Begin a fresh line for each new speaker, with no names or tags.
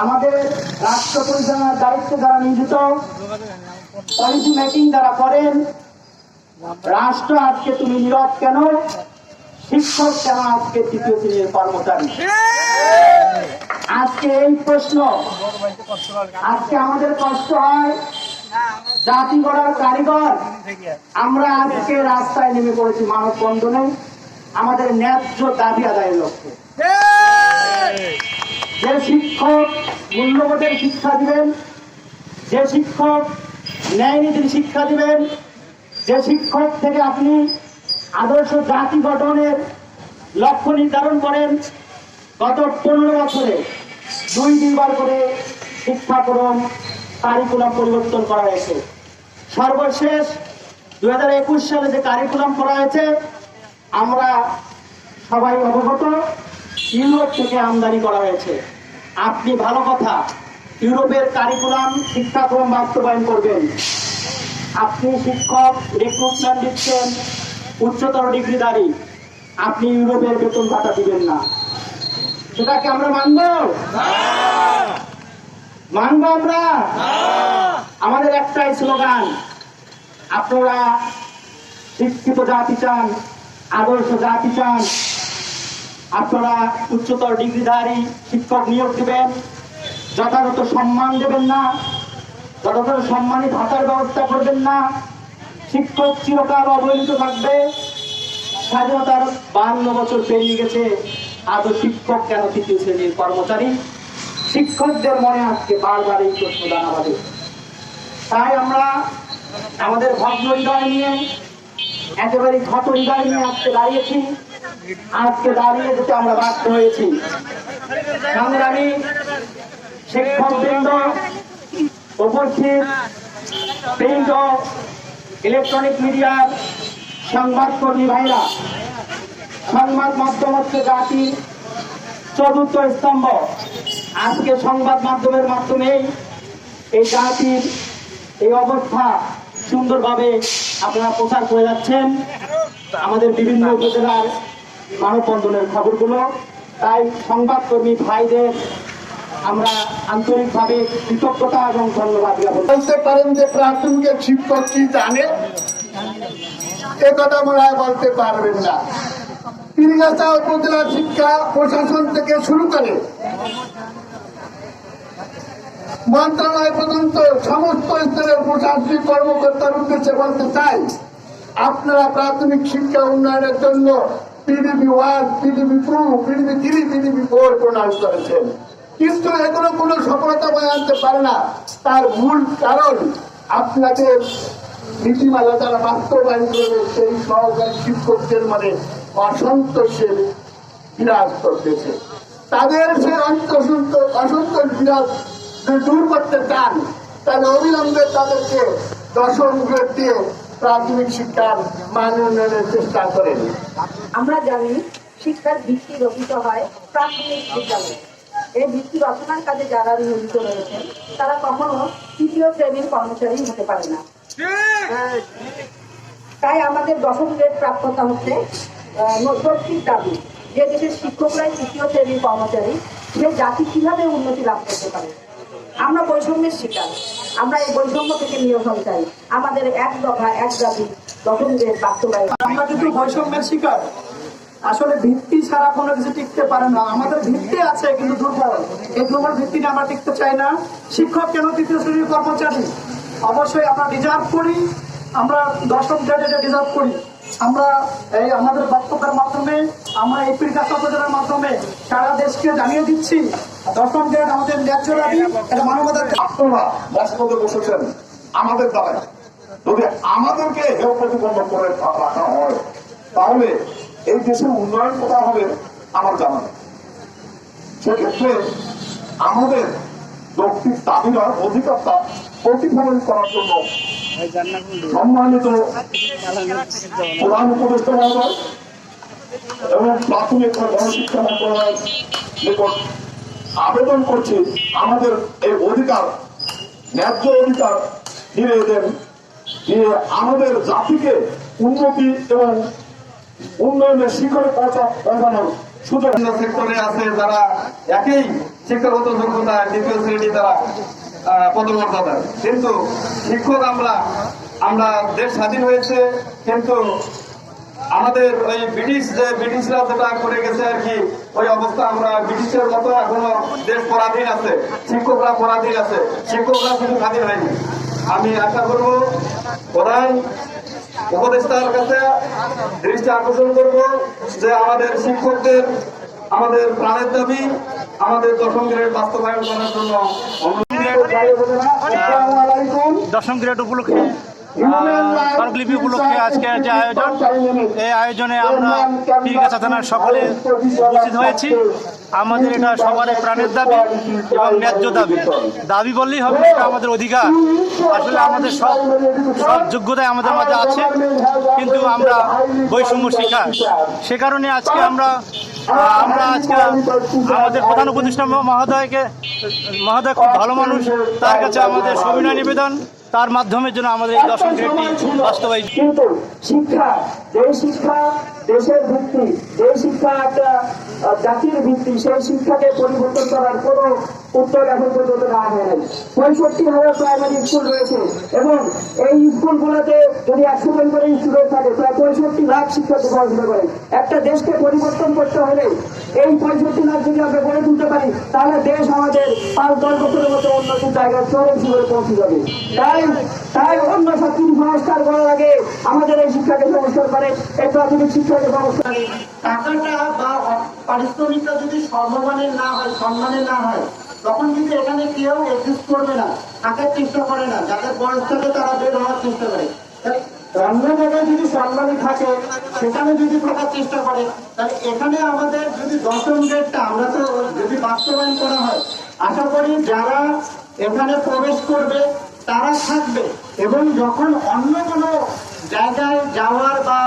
আমাদের রাষ্ট্র পরিচালনার দায়িত্বে যারা নিয়োজিত, পলিসি মেকিং যারা করেন, রাষ্ট্র আজকে তুমি নীরব কেন? শিক্ষক কেন আজকে তৃতীয় শ্রেণীর কর্মচারী? আজকে এই প্রশ্ন, আজকে আমাদের কষ্ট হয়। জাতি গড়ার কারিগর আমরা আজকে রাস্তায় নেমে পড়েছি মানববন্ধনে আমাদের ন্যায্য দাবি আদায়ের লক্ষ্যে। যে শিক্ষক মূল্যবোধের শিক্ষা দিবেন, যে শিক্ষক ন্যায় নীতির শিক্ষা দিবেন, যে শিক্ষক থেকে আপনি আদর্শ জাতি গঠনের লক্ষ্য নির্ধারণ করেন, গত 15 বছরে 2-2বার করে শিক্ষাক্রম কারিকুলাম পরিবর্তন করা হয়েছে। সর্বশেষ 2021 সালে যে কারিকুলাম করা হয়েছে, আমরা সবাই অবগত, ইউরোপ থেকে আমদানি করা হয়েছে। আপনি ভালো কথা, ইউরোপের কারিকুলাম শিক্ষাক্রম বাস্তবায়ন করবেন। আপনি শিক্ষক রিক্রুটমেন্ট দিচ্ছেন উচ্চতর ডিগ্রিধারী, আপনি ইউরোপের বেতন ভাতা দিবেন না। সেটাকে আমরা মানব? মানব আমরা? আমাদের একটাই স্লোগান, আপনারা শিক্ষিত জাতি চান, আদর্শ জাতি চান, আপনারা উচ্চতর ডিগ্রিধারী শিক্ষক নিয়োগ দেবেন, যথাযথ সম্মান দেবেন না, যথাযথ সম্মানী ভাতার ব্যবস্থা করবেন না, শিক্ষক চিরকাল অবহেলিত থাকবে। স্বাধীনতার 52 বছর পেরিয়ে গেছে, আজও শিক্ষক কেন তৃতীয় শ্রেণীর কর্মচারী? শিক্ষকদের মনে আজকে বারবার এই প্রশ্ন দানা বাঁধে। তাই আমরা আমাদের ভগ্ন হৃদয় নিয়ে, একেবারে ক্ষত হৃদয় নিয়ে আজকে দাঁড়িয়েছি। আজকে দাঁড়িয়ে যেতে আমরা বাধ্য হয়েছি। সংগ্রামী শিক্ষকবৃন্দ, উপস্থিত প্রিন্ট ও ইলেকট্রনিক মিডিয়ার সংবাদকর্মী ভাইরা, সংবাদ মাধ্যম হচ্ছে জাতির চতুর্থ স্তম্ভ। আজকে সংবাদ মাধ্যমের মাধ্যমেই এই জাতির এই অবস্থা সুন্দরভাবে আপনারা প্রচার করে যাচ্ছেন আমাদের বিভিন্ন উপজেলার মানববন্ধনের খবরগুলো। তাই সংবাদকর্মী ভাইদের আমরা আন্তরিকভাবে কৃতজ্ঞতা এবং ধন্যবাদ জ্ঞাপন।
বলতে পারেন যে প্রাথমিক শিক্ষক কি জানে, এ কথা মনে হয় বলতে পারবেন না। পীরগাছা উপজেলার শিক্ষা প্রশাসন থেকে শুরু করে মন্ত্রণালয় পর্যন্ত সমস্ত স্তরের প্রশাসনিক কর্মকর্তার উদ্দেশ্যে বলতে চাই, আপনারা প্রাথমিক শিক্ষা উন্নয়নের জন্য পিডিপি 1, পিডিপি 2, পিডিপি 3, পিডিপি 4 প্রণয়ন করেছেন, কিন্তু এগুলো কোনো সফলতা বয়ে আনতে পারে না। তার মূল কারণ আপনাদের নীতিমালা যারা বাস্তবায়ন করবে সেই সহকারী শিক্ষকদের মানে অসন্তোষের বিরাজ করতেছে। তাদের সে অসন্তোষ বিরাজ দূর করতে চান, তাহলে অবিলম্বে তাদেরকে 10ম গ্রেড দিয়ে প্রাথমিক শিক্ষার মান উন্নয়নের চেষ্টা করেন।
আমরা জানি শিক্ষার ভিত্তি রচিত হয় প্রাথমিক বিদ্যালয়ে। এই ভিত্তি রচনার কাজে যারা নিয়োজিত রয়েছেন তারা কখনো তৃতীয় শ্রেণীর কর্মচারী হতে পারে না। তাই আমাদের 10ম গ্রেড প্রাপ্যতা হচ্ছে যৌক্তিক দাবি। যে দেশের শিক্ষকরাই তৃতীয় শ্রেণীর কর্মচারী, সে জাতি কিভাবে উন্নতি লাভ করতে পারে? আমরা বৈষম্যের শিকার, আমরা এই বৈষম্য থেকে নিরসন চাই। আমাদের এক দফা এক দাবি 10ম গ্রেড বাস্তবায়ন।
আমরা কিন্তু বৈষম্যের শিকার, আসলে ভিত্তি ছাড়া কোনো কিছু টিকতে পারে না। আমাদের ভিত্তি আছে কিন্তু দুর্বল, এই দুর্বল ভিত্তিটা আমরা টিকতে চাই না। শিক্ষক কেন তৃতীয় শ্রেণীর কর্মচারী? অবশ্যই আমরা ডিজার্ভ করি, আমরা 10ম গ্রেড এটা ডিজার্ভ করি। আমরা এই আমাদের বক্তব্যের মাধ্যমে, আমরা এই পীরগাছা উপজেলার মাধ্যমে সারা দেশকে জানিয়ে দিচ্ছি 10ম গ্রেড আমাদের ন্যায্য দাবি, এটা মানবতার।
আপনারা বক্তব্যে বসেছেন আমাদের দ্বারা, যদি আমাদেরকে হেয় প্রতিপন্ন করে রাখা হয় তাহলে এই দেশের উন্নয়ন কোথায় হবে আমার জানা নেই। সেক্ষেত্রে আমাদের যৌক্তিক দাবির অধিকারটা প্রতিফলন করার জন্য সম্মানিত প্রধান উপদেষ্টা মহোদয় এবং প্রাথমিক গণশিক্ষা মন্ত্রণালয়ের নিকট আবেদন করছি, আমাদের এই অধিকার, ন্যায্য অধিকার ফিরিয়ে দেন, দিয়ে আমাদের জাতিকে উন্নতি এবং উন্নয়নের শিখরে পৌঁছানোর
সুযোগ
সেক্টরে আছে যারা একই শিক্ষাগত যোগ্যতা দ্বিতীয় শ্রেণী তারা পদমর্যাদা, কিন্তু শিক্ষক আমরা দেশ স্বাধীন হয়েছে, কিন্তু আমাদের ওই ব্রিটিশরা যেটা করে গেছে আর কি, ওই অবস্থা আমরা ব্রিটিশের মতো এখনো দেশ পরাধীন আছে, শিক্ষকরা পরাধীন আছে, শিক্ষকরা শুধু স্বাধীন হয়নি। আমি আশা করব প্রধান উপদেষ্টার কাছে দৃষ্টি আকর্ষণ করব যে আমাদের শিক্ষকদের আমাদের প্রাণের দাবি, আমাদের দশম গ্রেড বাস্তবায়ন করার জন্য
আসসালামু আলাইকুম।
দশম গ্রেড উপলক্ষে স্মারকলিপি উপলক্ষে আজকে যে আয়োজন, এই আয়োজনে আমরা পীরগাছা থানার সকলে উপস্থিত হয়েছি। আমাদের এটা সবারই প্রাণের দাবি এবং ন্যায্য দাবি বললেই হবে, এটা আমাদের অধিকার। আসলে আমাদের সব যোগ্যতাই আমাদের মাঝে আছে, কিন্তু আমরা বৈষম্য শিকার। সে কারণে আজকে আমরা আজকে আমাদের প্রধান উপদেষ্টা মহোদয় খুব ভালো মানুষ, তার কাছে আমাদের সবিনয় নিবেদন, তার মাধ্যমে যেন আমাদের এই দশম গ্রেডটি বাস্তবায়িত।
কিন্তু শিক্ষা, দেশের ভিত্তি, যে শিক্ষা একটা জাতির ভিত্তি, সেই শিক্ষাকে পরিবর্তন করার কোনো উত্তর এখন পর্যন্ত না হয় নাই। 65,000 প্রাইমারি স্কুল রয়েছে এবং এই স্কুলগুলোতে যদি 100 জন করে স্টুডেন্ট থাকে, প্রায় 65 লাখ শিক্ষার্থী পড়াশোনা করে। একটা দেশকে পরিবর্তন করতে হলে এই 65 লাখ যদি আমরা গড়ে তুলতে পারি, তাহলে দেশ আমাদের 5-10 বছরের মতো উন্নতির জায়গায় চরম শিখরে পৌঁছে যাবে। তাই অন্য সব কিছু সংস্কার করার আগে আমাদের এই শিক্ষাকে সংস্কার করে এই প্রাথমিক শিক্ষাকে সংস্কার। টাকাটা বা পারিশ্রমিকটা যদি সম্মানের না হয় তখন কিন্তু এখানে কেউ এক্সিস্ট করবে না, থাকার চেষ্টা করে না। যাদের বয়স থাকে তারা বের হওয়ার চেষ্টা করে। অন্য জায়গায় যদি সম্মানী থাকে, সেখানে যদি থাকার চেষ্টা করে, তাহলে এখানে আমাদের যদি দশম গ্রেডটা আমরা তো যদি বাস্তবায়ন করা হয়, আশা করি যারা এখানে প্রবেশ করবে তারা থাকবে এবং যখন অন্য কোনো জায়গায় যাওয়ার বা